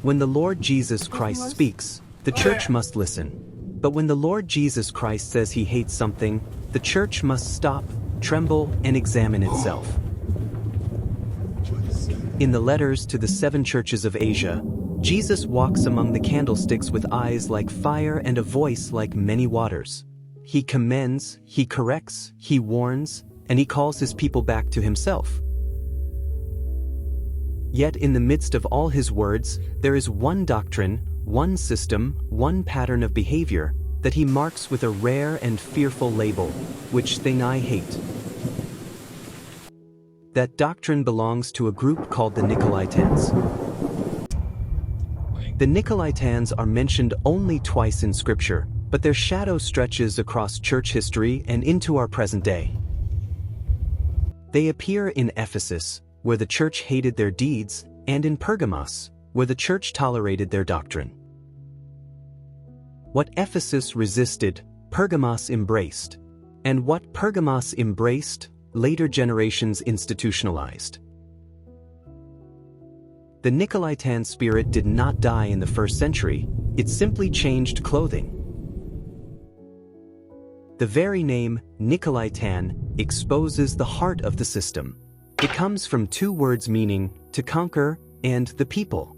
When the Lord Jesus Christ speaks, the church must listen. But when the Lord Jesus Christ says he hates something, the church must stop, tremble, and examine itself. In the letters to the 7 churches of Asia, Jesus walks among the candlesticks with eyes like fire and a voice like many waters. He commends, he corrects, he warns, and he calls his people back to himself. Yet in the midst of all his words, there is one doctrine, one system, one pattern of behavior that he marks with a rare and fearful label, which thing I hate. That doctrine belongs to a group called the Nicholaitans. The Nicholaitans are mentioned only twice in Scripture, but their shadow stretches across church history and into our present day. They appear in Ephesus, where the church hated their deeds, and in Pergamos, where the church tolerated their doctrine. What Ephesus resisted, Pergamos embraced. And what Pergamos embraced, later generations institutionalized. The Nicolaitan spirit did not die in the 1st century, it simply changed clothing. The very name, Nicolaitan, exposes the heart of the system. It comes from 2 words meaning, to conquer, and the people.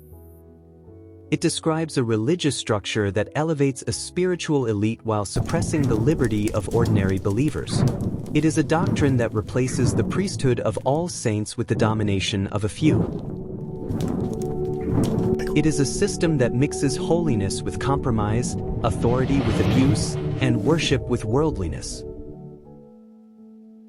It describes a religious structure that elevates a spiritual elite while suppressing the liberty of ordinary believers. It is a doctrine that replaces the priesthood of all saints with the domination of a few. It is a system that mixes holiness with compromise, authority with abuse, and worship with worldliness.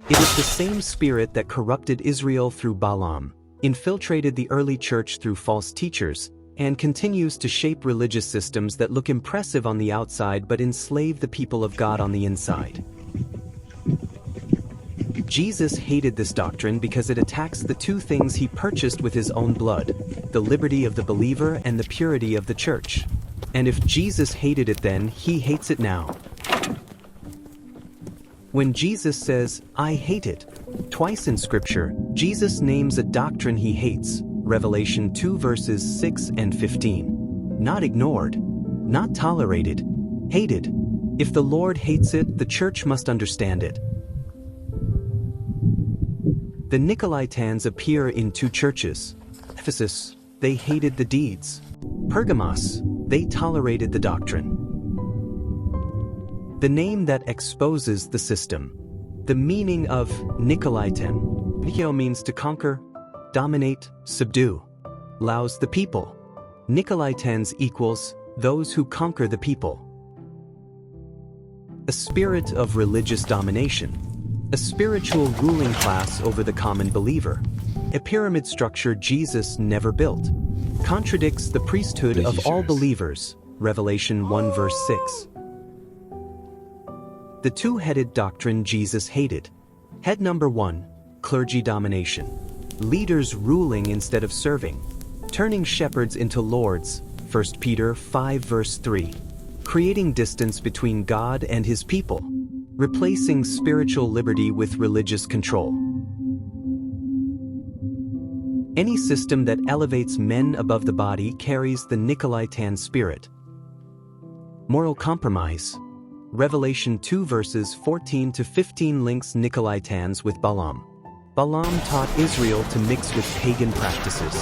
It is the same spirit that corrupted Israel through Balaam, infiltrated the early church through false teachers, and continues to shape religious systems that look impressive on the outside but enslave the people of God on the inside. Jesus hated this doctrine because it attacks the 2 things he purchased with his own blood, the liberty of the believer and the purity of the church. And if Jesus hated it then, he hates it now. When Jesus says, I hate it, twice in Scripture, Jesus names a doctrine he hates, Revelation 2 verses 6 and 15. Not ignored, not tolerated, hated. If the Lord hates it, the church must understand it. The Nicolaitans appear in 2 churches. Ephesus, they hated the deeds. Pergamos, they tolerated the doctrine. The name that exposes the system. The meaning of Nicolaitan. Nico means to conquer, dominate, subdue. Laus the people. Nicolaitans equals those who conquer the people. A spirit of religious domination. A spiritual ruling class over the common believer. A pyramid structure Jesus never built. Contradicts the priesthood of all believers. Revelation 1 verse 6. The 2-headed doctrine Jesus hated. Head number 1, clergy domination. Leaders ruling instead of serving. Turning shepherds into lords. 1 Peter 5 verse 3. Creating distance between God and his people. Replacing spiritual liberty with religious control. Any system that elevates men above the body carries the Nicolaitan spirit. Moral compromise. Revelation 2 verses 14 to 15 links Nicolaitans with Balaam. Balaam taught Israel to mix with pagan practices.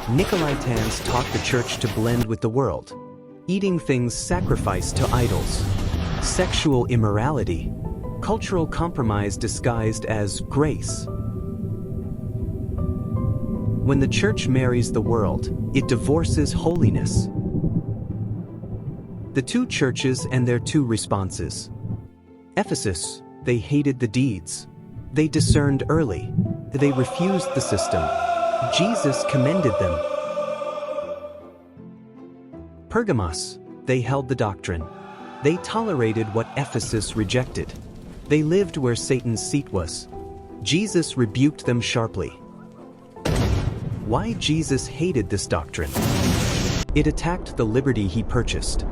Nicolaitans taught the church to blend with the world. Eating things sacrificed to idols. Sexual immorality. Cultural compromise disguised as grace. When the church marries the world, it divorces holiness. The 2 churches and their 2 responses. Ephesus, they hated the deeds. They discerned early. They refused the system. Jesus commended them. Pergamos, they held the doctrine. They tolerated what Ephesus rejected. They lived where Satan's seat was. Jesus rebuked them sharply. Why Jesus hated this doctrine? It attacked the liberty he purchased.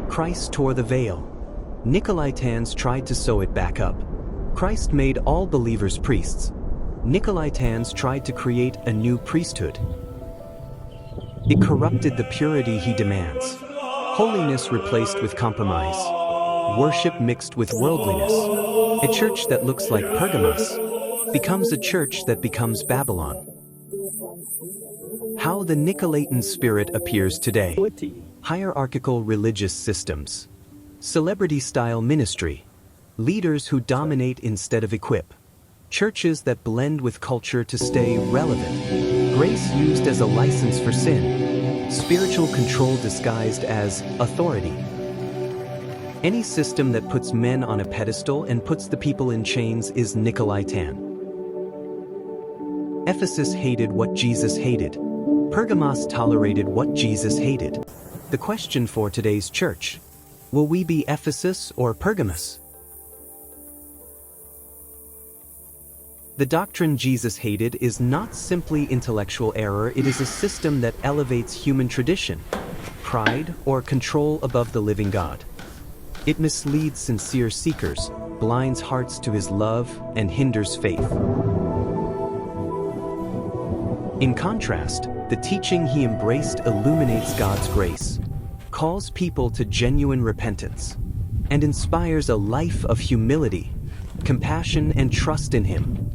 Christ tore the veil. Nicolaitans tried to sew it back up. Christ made all believers priests. Nicolaitans tried to create a new priesthood. It corrupted the purity he demands. Holiness replaced with compromise. Worship mixed with worldliness. A church that looks like Pergamos becomes a church that becomes Babylon. How the Nicolaitan spirit appears today. Hierarchical religious systems. Celebrity-style ministry. Leaders who dominate instead of equip. Churches that blend with culture to stay relevant. Grace used as a license for sin. Spiritual control disguised as authority. Any system that puts men on a pedestal and puts the people in chains is Nicolaitan. Ephesus hated what Jesus hated. Pergamos tolerated what Jesus hated. The question for today's church: will we be Ephesus or Pergamos? The doctrine Jesus hated is not simply intellectual error, it is a system that elevates human tradition, pride, or control above the living God. It misleads sincere seekers, blinds hearts to his love, and hinders faith. In contrast, the teaching he embraced illuminates God's grace, calls people to genuine repentance, and inspires a life of humility, compassion, and trust in him.